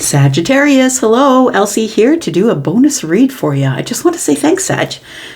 Sagittarius, hello, Elsie here to do a bonus read for you. I just want to say thanks, Sag,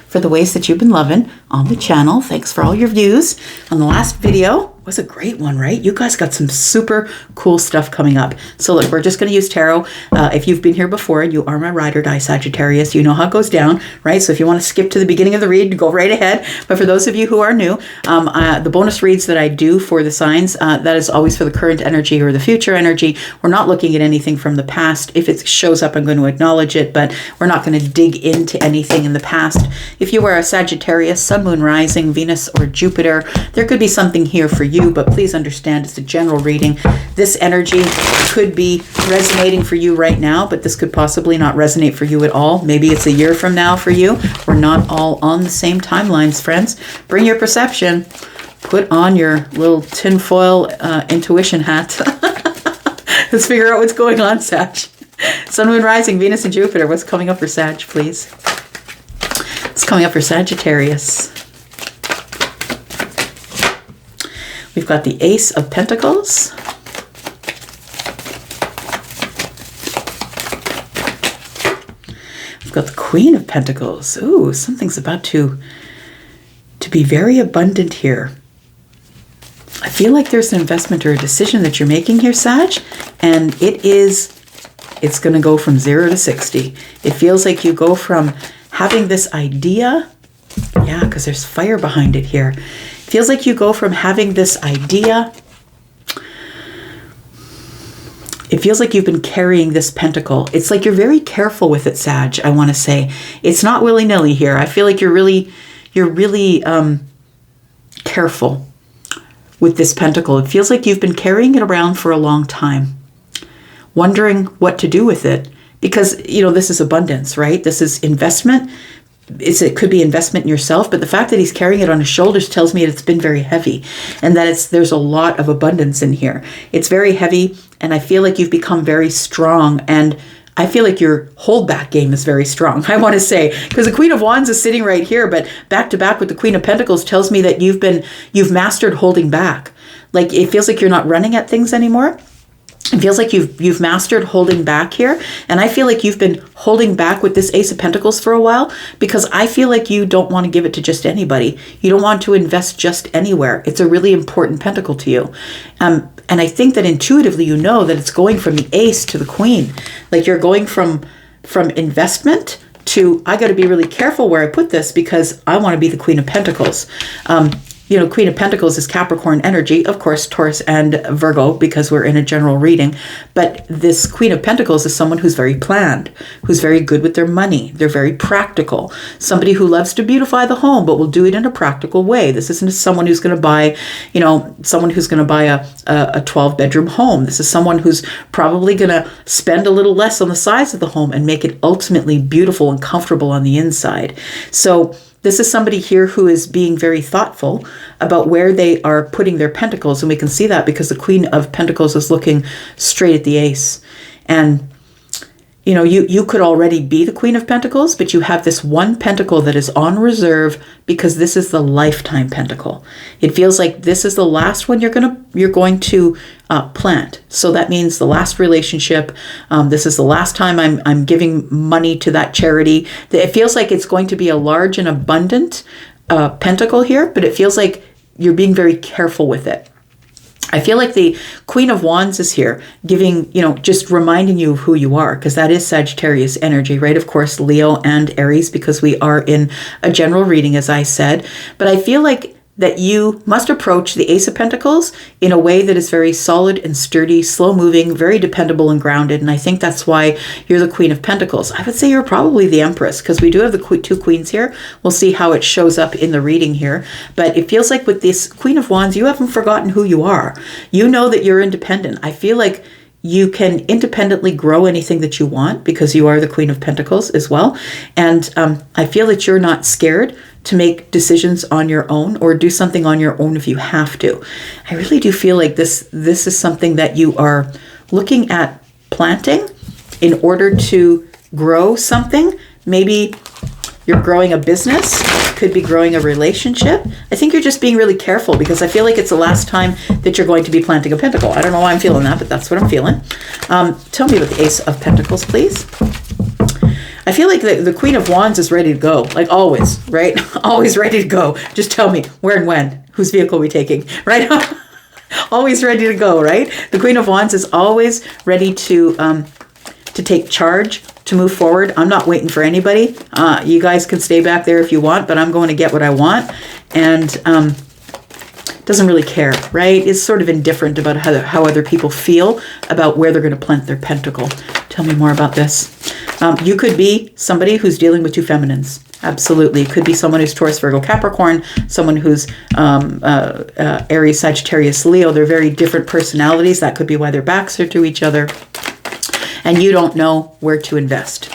for the ways that you've been loving on the channel. Thanks for all your views on the last video. Was a great one, right? You guys got some super cool stuff coming up. So look, we're just going to use tarot. If you've been here before and you are my ride or die Sagittarius, you know how it goes down, right? So if you want to skip to the beginning of the read, go right ahead. But for those of you who are new, the bonus reads that I do for the signs, that is always for the current energy or the future energy. We're not looking at anything from the past. If it shows up, I'm going to acknowledge it, but we're not going to dig into anything in the past. If you are a Sagittarius, Sun, Moon, Rising, Venus, or Jupiter, there could be something here for you, but please understand it's a general reading. This energy could be resonating for you right now, but this could possibly not resonate for you at all. Maybe it's a year from now for you. We're not all on the same timelines, friends. Bring your perception. Put on your little tinfoil intuition hat. Let's figure out what's going on, Sag. Sun, Moon, Rising, Venus, and Jupiter. What's coming up for Sag, please? What's coming up for Sagittarius? We've got the Ace of Pentacles. We've got the Queen of Pentacles. Ooh, something's about to be very abundant here. I feel like there's an investment or a decision that you're making here, Sag, and it's going to go from 0 to 60. It feels like you go from having this idea, yeah, because there's fire behind it here. Feels like you go from having this idea. It feels like you've been carrying this pentacle. It's like you're very careful with it, Sag, I want to say. It's not willy-nilly here. I feel like you're really careful with this pentacle. It feels like you've been carrying it around for a long time, wondering what to do with it. Because, you know, this is abundance, right? This is investment. It could be investment in yourself, but the fact that he's carrying it on his shoulders tells me it's been very heavy and that there's a lot of abundance in here. It's very heavy, and I feel like you've become very strong, and I feel like your holdback game is very strong, I want to say, because the Queen of Wands is sitting right here, but back to back with the Queen of Pentacles tells me that you've mastered holding back. Like, it feels like you're not running at things anymore. It feels like you've mastered holding back here. And I feel like you've been holding back with this Ace of Pentacles for a while, because I feel like you don't want to give it to just anybody. You don't want to invest just anywhere. It's a really important pentacle to you. And I think that intuitively you know that it's going from the Ace to the Queen. Like, you're going from investment to, I got to be really careful where I put this because I want to be the Queen of Pentacles. You know, Queen of Pentacles is Capricorn energy, of course, Taurus and Virgo, because we're in a general reading. But this Queen of Pentacles is someone who's very planned, who's very good with their money. They're very practical. Somebody who loves to beautify the home, but will do it in a practical way. This isn't someone who's going to buy, you know, someone who's going to buy a 12-bedroom home. This is someone who's probably going to spend a little less on the size of the home and make it ultimately beautiful and comfortable on the inside. So this is somebody here who is being very thoughtful about where they are putting their pentacles. And we can see that because the Queen of Pentacles is looking straight at the Ace. And, you know, you could already be the Queen of Pentacles, but you have this one pentacle that is on reserve because this is the lifetime pentacle. It feels like this is the last one you're going to plant. So that means the last relationship. This is the last time I'm giving money to that charity. It feels like it's going to be a large and abundant pentacle here, but it feels like you're being very careful with it. I feel like the Queen of Wands is here giving, you know, just reminding you of who you are, because that is Sagittarius energy, right? Of course, Leo and Aries, because we are in a general reading, as I said. But I feel like that you must approach the Ace of Pentacles in a way that is very solid and sturdy, slow-moving, very dependable and grounded. And I think that's why you're the Queen of Pentacles. I would say you're probably the Empress, because we do have the two queens here. We'll see how it shows up in the reading here. But it feels like with this Queen of Wands, you haven't forgotten who you are. You know that you're independent. I feel like you can independently grow anything that you want because you are the Queen of Pentacles as well. And I feel that you're not scared to make decisions on your own or do something on your own if you have to. I really do feel like this is something that you are looking at planting in order to grow something. Maybe you're growing a business could be growing a relationship. I think you're just being really careful because I feel like it's the last time that you're going to be planting a pentacle. I don't know why I'm feeling that, but that's what I'm feeling. Tell me about the Ace of Pentacles, please. I feel like the Queen of Wands is ready to go, like always, right? Always ready to go. Just tell me where and when, whose vehicle are we taking, right? Always ready to go, right? The Queen of Wands is always ready to take charge, to move forward. I'm not waiting for anybody. You guys can stay back there if you want, but I'm going to get what I want. And doesn't really care, right? Is sort of indifferent about how other people feel about where they're going to plant their pentacle. Tell me more about this. You could be somebody who's dealing with two feminines. Absolutely. It could be someone who's Taurus, Virgo, Capricorn, someone who's Aries, Sagittarius, Leo. They're very different personalities. That could be why their backs are to each other. And you don't know where to invest.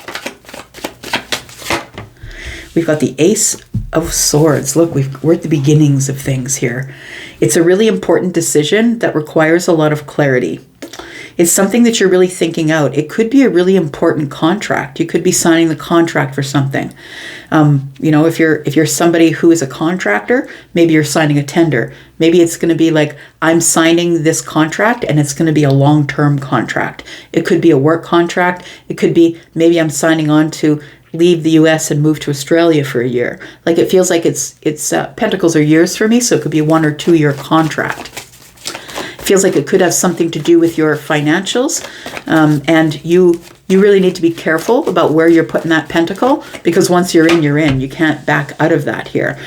We've got the Ace of Swords. Look, we're at the beginnings of things here. It's a really important decision that requires a lot of clarity. It's something that you're really thinking out. It could be a really important contract. You could be signing the contract for something. You know, if you're somebody who is a contractor, maybe you're signing a tender. Maybe it's going to be like, I'm signing this contract and it's going to be a long-term contract. It could be a work contract. It could be maybe I'm signing on to leave the US and move to Australia for a year. Like it feels like it's pentacles are years for me, so it could be a 1 or 2 year contract. Feels like it could have something to do with your financials, and you really need to be careful about where you're putting that pentacle, because once you're in, you're in. You can't back out of that here.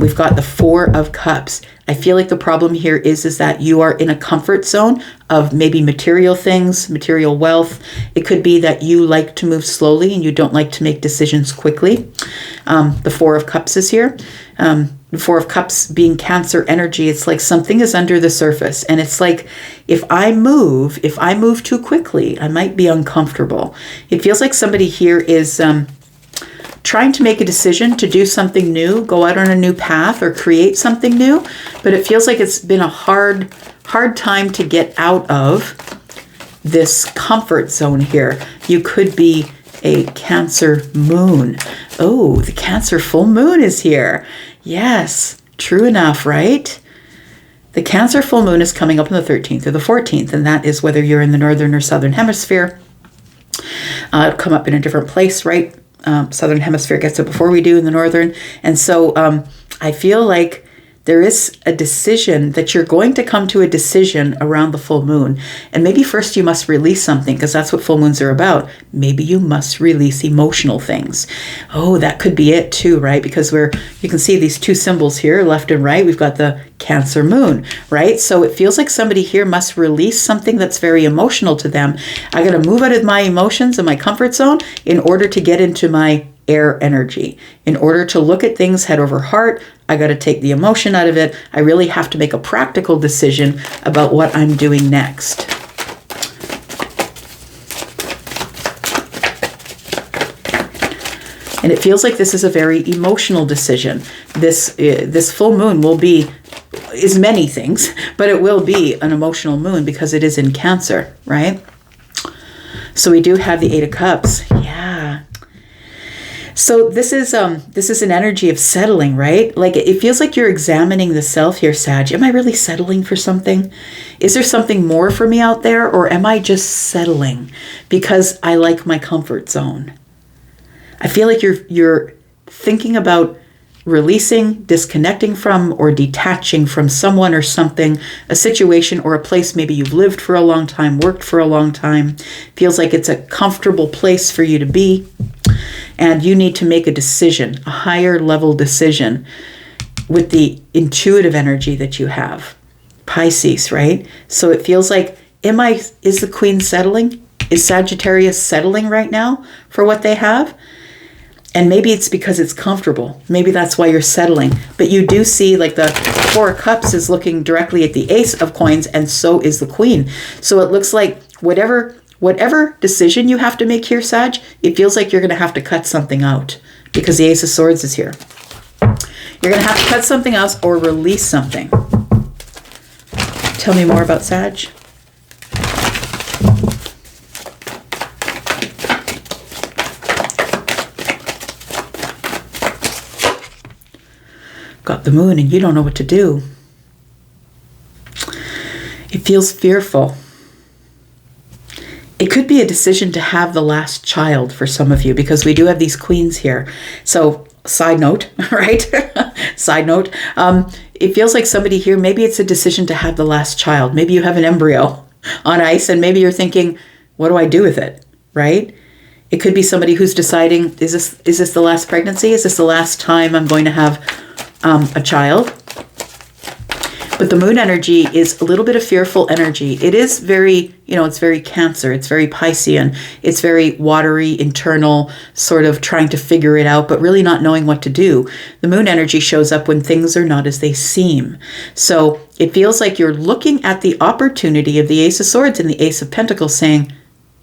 We've got the Four of Cups. I feel like the problem here is that you are in a comfort zone of maybe material things, material wealth. It could be that you like to move slowly and you don't like to make decisions quickly. The Four of Cups is here. The Four of Cups being Cancer energy, it's like something is under the surface. And it's like, if I move too quickly, I might be uncomfortable. It feels like somebody here is trying to make a decision to do something new, go out on a new path or create something new. But it feels like it's been a hard time to get out of this comfort zone here. You could be a Cancer moon. Oh, the Cancer full moon is here. Yes, true enough, right? The Cancer full moon is coming up on the 13th or the 14th, and that is whether you're in the northern or southern hemisphere. It'll come up in a different place, right? Southern hemisphere gets it before we do in the northern. And so I feel like there is a decision that you're going to come to a decision around the full moon. And maybe first you must release something, because that's what full moons are about. Maybe you must release emotional things. Oh, that could be it too, right? Because you can see these two symbols here, left and right. We've got the Cancer moon, right? So it feels like somebody here must release something that's very emotional to them. I got to move out of my emotions and my comfort zone in order to get into my air energy. In order to look at things head over heart, I got to take the emotion out of it. I really have to make a practical decision about what I'm doing next. And it feels like this is a very emotional decision. This full moon is many things, but it will be an emotional moon because it is in Cancer, right? So we do have the Eight of Cups. Yeah. So this is an energy of settling, right? Like it feels like you're examining the self here, Sag. Am I really settling for something? Is there something more for me out there, or am I just settling because I like my comfort zone? I feel like you're thinking about releasing, disconnecting from, or detaching from someone or something, a situation or a place maybe you've lived for a long time, worked for a long time. Feels like it's a comfortable place for you to be. And you need to make a decision, a higher level decision with the intuitive energy that you have. Pisces, right? So it feels like, is the Queen settling? Is Sagittarius settling right now for what they have? And maybe it's because it's comfortable. Maybe that's why you're settling. But you do see like the Four of Cups is looking directly at the Ace of Coins, and so is the Queen. So it looks like whatever decision you have to make here, Sag, it feels like you're going to have to cut something out because the Ace of Swords is here. You're going to have to cut something else or release something. Tell me more about Sag. got the moon and you don't know what to do. It feels fearful. It could be a decision to have the last child for some of you, because we do have these queens here. So side note, right? Side note. It feels like somebody here, maybe it's a decision to have the last child. Maybe you have an embryo on ice and maybe you're thinking, what do I do with it? Right? It could be somebody who's deciding, is this the last pregnancy? Is this the last time I'm going to have a child? But the moon energy is a little bit of fearful energy. It is very, it's very Cancer. It's very Piscean. It's very watery, internal, sort of trying to figure it out, but really not knowing what to do. The moon energy shows up when things are not as they seem. So it feels like you're looking at the opportunity of the Ace of Swords and the Ace of Pentacles saying,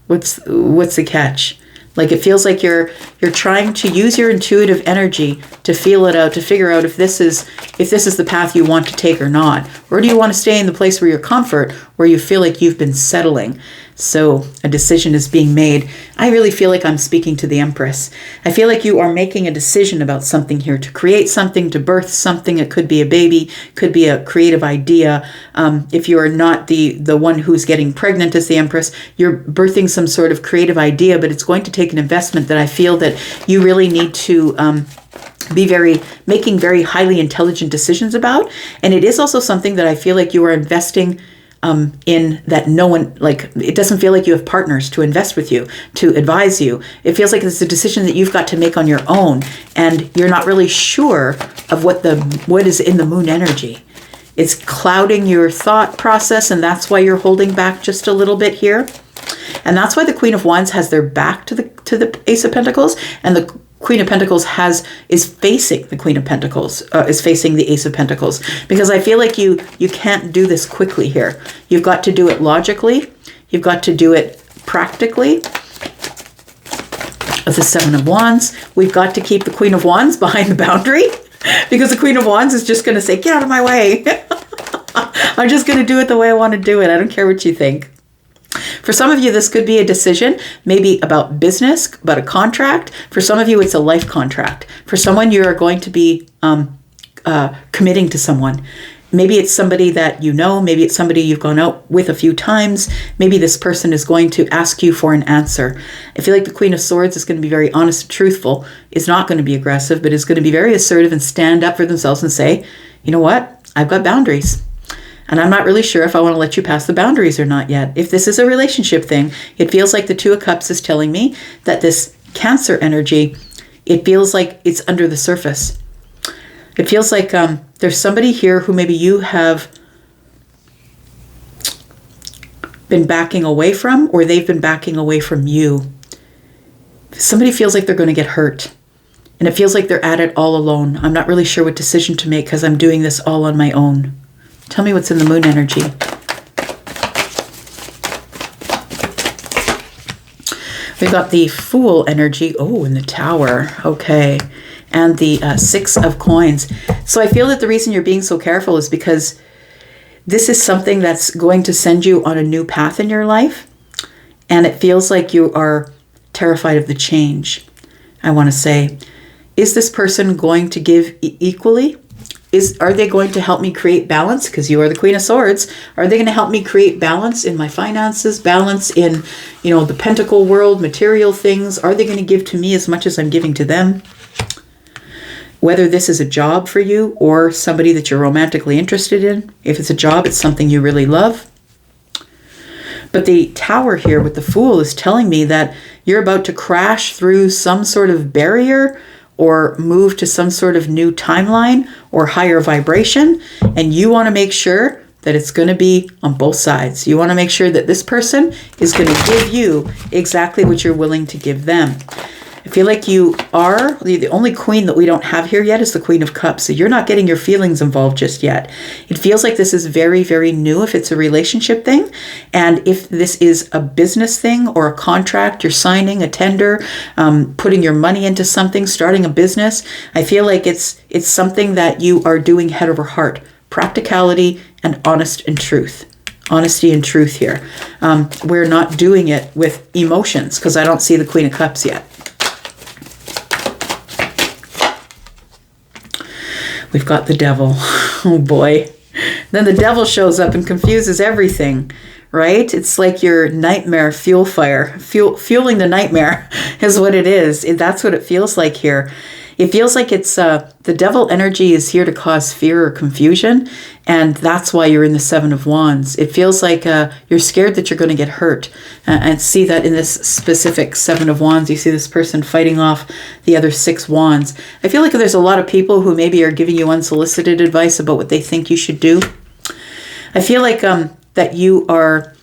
what's the catch? Like it feels like you're trying to use your intuitive energy to feel it out, to figure out if this is the path you want to take or not. Or do you want to stay in the place where you're comfort, where you feel like you've been settling? So a decision is being made. I really feel like I'm speaking to the Empress. I feel like you are making a decision about something here, to create something, to birth something. It could be a baby, could be a creative idea. If you are not the one who's getting pregnant as the Empress, you're birthing some sort of creative idea, but it's going to take an investment that I feel that you really need to be making very highly intelligent decisions about. And it is also something that I feel like you are investing in, that no one, like, it doesn't feel like you have partners to invest with you, to advise you. It feels like it's a decision that you've got to make on your own, and you're not really sure of what is in the moon energy. It's clouding your thought process, and that's why you're holding back just a little bit here. And that's why the Queen of Wands has their back to the Ace of Pentacles, and the Queen of Pentacles is facing the Queen of Pentacles, is facing the Ace of Pentacles, because I feel like you can't do this quickly here. You've got to do it logically. You've got to do it practically. With the Seven of Wands, we've got to keep the Queen of Wands behind the boundary, because the Queen of Wands is just going to say, get out of my way. I'm just going to do it the way I want to do it. I don't care what you think. For some of you, this could be a decision, maybe about business, about a contract. For some of you, it's a life contract. For someone, you are going to be committing to someone. Maybe it's somebody that you know. Maybe it's somebody you've gone out with a few times. Maybe this person is going to ask you for an answer. I feel like the Queen of Swords is going to be very honest and truthful, is not going to be aggressive, but is going to be very assertive and stand up for themselves and say, you know what, I've got boundaries. And I'm not really sure if I want to let you pass the boundaries or not yet. If this is a relationship thing, it feels like the Two of Cups is telling me that this Cancer energy, it feels like it's under the surface. It feels like there's somebody here who maybe you have been backing away from, or they've been backing away from you. Somebody feels like they're going to get hurt. And it feels like they're at it all alone. I'm not really sure what decision to make because I'm doing this all on my own. Tell me what's in the moon energy. We've got the Fool energy. Oh, and the Tower. Okay. And the Six of Coins. So I feel that the reason you're being so careful is because this is something that's going to send you on a new path in your life. And it feels like you are terrified of the change. I want to say, is this person going to give equally? Are they going to help me create balance? Because you are the Queen of Swords. Are they going to help me create balance in my finances, balance in, the pentacle world, material things? Are they going to give to me as much as I'm giving to them? Whether this is a job for you or somebody that you're romantically interested in. If it's a job, it's something you really love. But the Tower here with the Fool is telling me that you're about to crash through some sort of barrier or move to some sort of new timeline or higher vibration. And you want to make sure that it's going to be on both sides. You want to make sure that this person is going to give you exactly what you're willing to give them. I feel like you are, the only queen that we don't have here yet is the Queen of Cups. So you're not getting your feelings involved just yet. It feels like this is very, very new if it's a relationship thing. And if this is a business thing or a contract, you're signing a tender, putting your money into something, starting a business, I feel like it's something that you are doing head over heart. Practicality and honesty and truth here. We're not doing it with emotions because I don't see the Queen of Cups yet. We've got the devil. Oh boy. Then the devil shows up and confuses everything, right? It's like your nightmare fuel fire. Fueling the nightmare is what it is. That's what it feels like here. It feels like it's the devil energy is here to cause fear or confusion, and that's why you're in the Seven of Wands. It feels like you're scared that you're going to get hurt. And see that in this specific Seven of Wands, you see this person fighting off the other 6 wands. I feel like there's a lot of people who maybe are giving you unsolicited advice about what they think you should do. I feel like that you are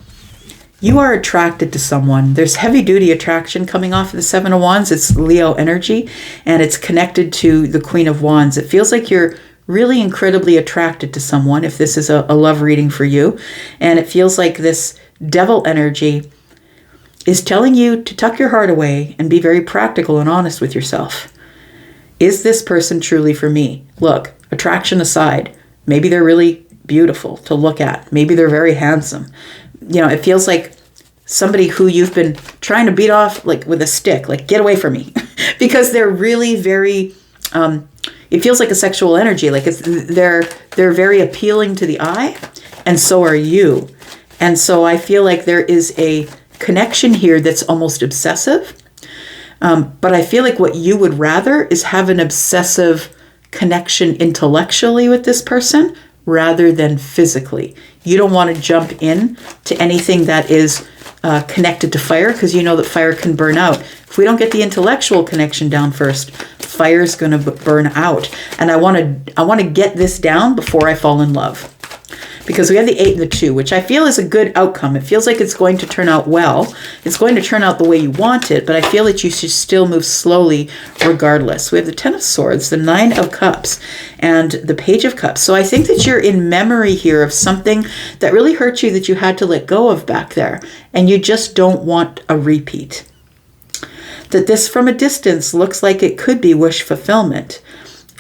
attracted to someone. There's heavy duty attraction coming off of the Seven of Wands. It's Leo energy, and it's connected to the Queen of Wands. It feels like you're really incredibly attracted to someone if this is a love reading for you. And it feels like this devil energy is telling you to tuck your heart away and be very practical and honest with yourself. Is this person truly for me? Look, attraction aside, maybe they're really beautiful to look at. Maybe they're very handsome. You know, it feels like somebody who you've been trying to beat off like with a stick, like get away from me, because they're really very, it feels like a sexual energy. Like they're very appealing to the eye, and so are you. And so I feel like there is a connection here that's almost obsessive. But I feel like what you would rather is have an obsessive connection intellectually with this person rather than physically. You don't want to jump in to anything that is connected to fire, because you know that fire can burn out. If we don't get the intellectual connection down first, fire's going to burn out. And I want to get this down before I fall in love. Because we have the 8 and the 2, which I feel is a good outcome. It feels like it's going to turn out well. It's going to turn out the way you want it, but I feel that you should still move slowly regardless. We have the 10 of Swords, the 9 of Cups, and the Page of Cups. So I think that you're in memory here of something that really hurt you that you had to let go of back there, and you just don't want a repeat. That this from a distance looks like it could be wish fulfillment.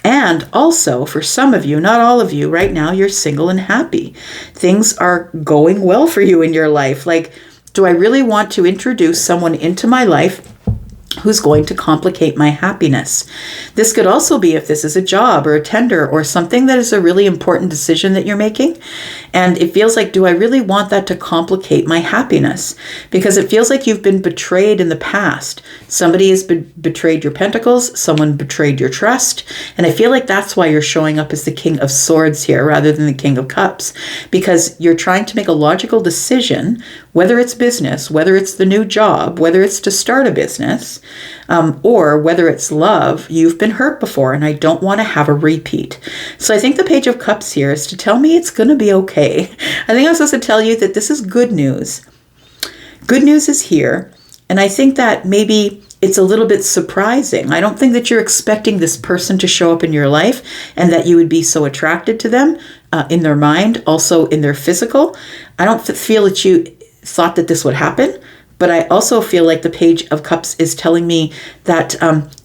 And also, for some of you, not all of you, right now you're single and happy. Things are going well for you in your life. Like, do I really want to introduce someone into my life who's going to complicate my happiness? This could also be if this is a job or a tender or something that is a really important decision that you're making. And it feels like, do I really want that to complicate my happiness? Because it feels like you've been betrayed in the past. Somebody has betrayed your pentacles. Someone betrayed your trust. And I feel like that's why you're showing up as the King of Swords here rather than the King of Cups. Because you're trying to make a logical decision, whether it's business, whether it's the new job, whether it's to start a business, or whether it's love. You've been hurt before, and I don't want to have a repeat. So I think the Page of Cups here is to tell me it's going to be okay. I think I'm supposed to tell you that this is good news. Good news is here, and I think that maybe it's a little bit surprising. I don't think that you're expecting this person to show up in your life and that you would be so attracted to them in their mind, also in their physical. I don't feel that you thought that this would happen. But I also feel like the Page of Cups is telling me that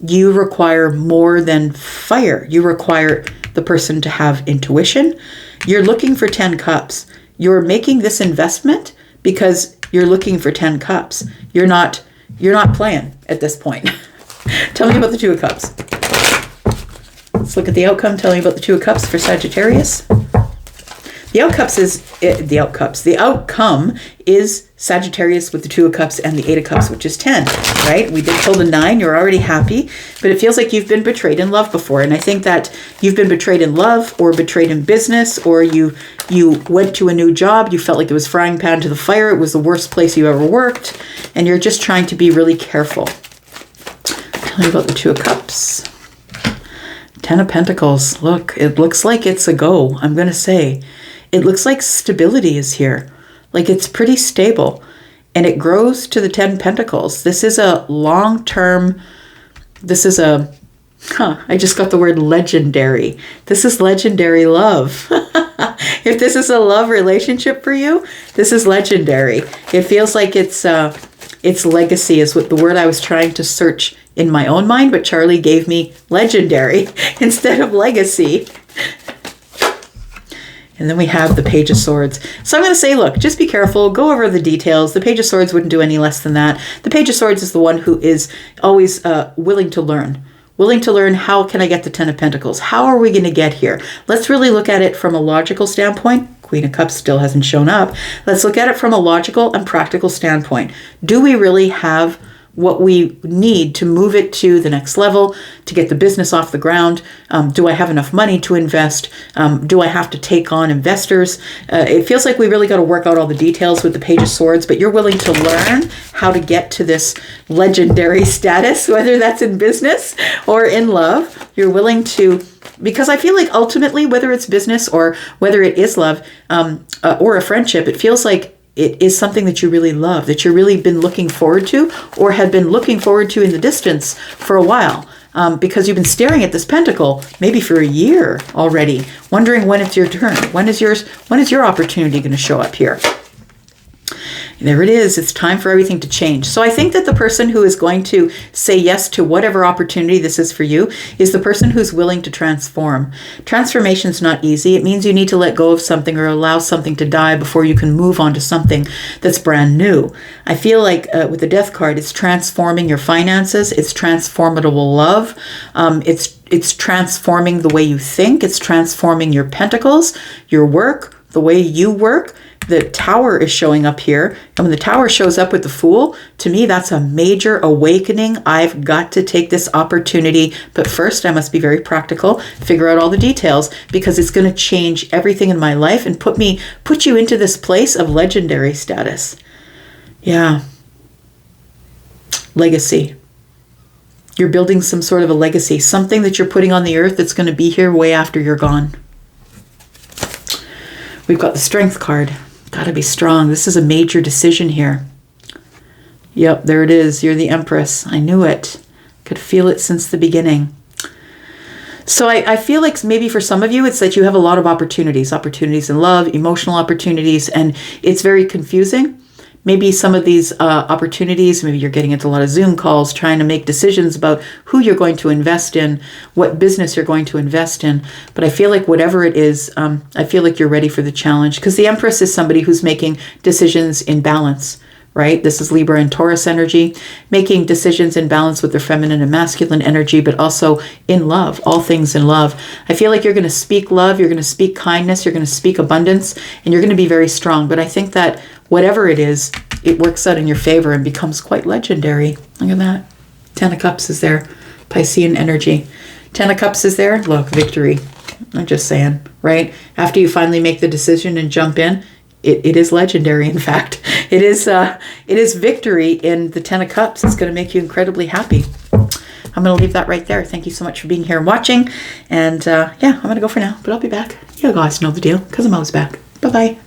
you require more than fire. You require the person to have intuition. You're looking for 10 cups. You're making this investment because you're looking for 10 cups. You're not playing at this point. Tell me about the 2 of Cups. Let's look at the outcome. Tell me about the 2 of Cups for Sagittarius. The outcome is Sagittarius with the 2 of Cups and the 8 of Cups, which is 10, right? We did pull the 9. You're already happy, but it feels like you've been betrayed in love before. And I think that you've been betrayed in love or betrayed in business, or you went to a new job. You felt like it was frying pan to the fire. It was the worst place you ever worked. And you're just trying to be really careful. Tell me about the 2 of Cups. 10 of Pentacles. Look, it looks like it's a go. I'm going to say. It looks like stability is here. Like it's pretty stable. And it grows to the 10 Pentacles. This is a long-term, I just got the word legendary. This is legendary love. If this is a love relationship for you, this is legendary. It feels like it's legacy is what the word I was trying to search in my own mind, but Charlie gave me legendary instead of legacy. And then we have the Page of Swords. So I'm going to say, look, just be careful. Go over the details. The Page of Swords wouldn't do any less than that. The Page of Swords is the one who is always willing to learn, willing to learn, how can I get the Ten of Pentacles? How are we going to get here? Let's really look at it from a logical standpoint. Queen of Cups still hasn't shown up. Let's look at it from a logical and practical standpoint. Do we really have what we need to move it to the next level, to get the business off the ground? Do I have enough money to invest? Do I have to take on investors? It feels like we really got to work out all the details with the Page of Swords, but you're willing to learn how to get to this legendary status, whether that's in business or in love. You're willing to, because I feel like ultimately, whether it's business or whether it is love, or a friendship, it feels like it is something that you really love, that you've really been looking forward to, or had been looking forward to in the distance for a while, because you've been staring at this pentacle maybe for a year already, wondering when it's your turn. When is your opportunity going to show up here? There it is. It's time for everything to change. So I think that the person who is going to say yes to whatever opportunity this is for you is the person who's willing to transform. Transformation is not easy. It means you need to let go of something or allow something to die before you can move on to something that's brand new. I feel like with the Death card, it's transforming your finances. It's transformable love. It's transforming the way you think. It's transforming your pentacles, your work, the way you work. The Tower is showing up here. And when the Tower shows up with the Fool, to me, that's a major awakening. I've got to take this opportunity. But first, I must be very practical, figure out all the details, because it's going to change everything in my life and put you into this place of legendary status. Yeah. Legacy. You're building some sort of a legacy, something that you're putting on the earth that's going to be here way after you're gone. We've got the Strength card. Got to be strong. This is a major decision here. Yep, there it is. You're the Empress. I knew it. Could feel it since the beginning. So I feel like maybe for some of you, it's that you have a lot of opportunities in love, emotional opportunities, and it's very confusing. Maybe some of these opportunities, maybe you're getting into a lot of Zoom calls, trying to make decisions about who you're going to invest in, what business you're going to invest in. But I feel like whatever it is, I feel like you're ready for the challenge, because the Empress is somebody who's making decisions in balance, right? This is Libra and Taurus energy, making decisions in balance with their feminine and masculine energy, but also in love, all things in love. I feel like you're going to speak love, you're going to speak kindness, you're going to speak abundance, and you're going to be very strong. But I think that whatever it is, it works out in your favor and becomes quite legendary. Look at that. Ten of Cups is there. Piscean energy. Ten of Cups is there. Look, victory. I'm just saying, right? After you finally make the decision and jump in, it is legendary, in fact. It is victory in the Ten of Cups. It's going to make you incredibly happy. I'm going to leave that right there. Thank you so much for being here and watching. And yeah, I'm going to go for now, but I'll be back. You guys know the deal, because I'm always back. Bye-bye.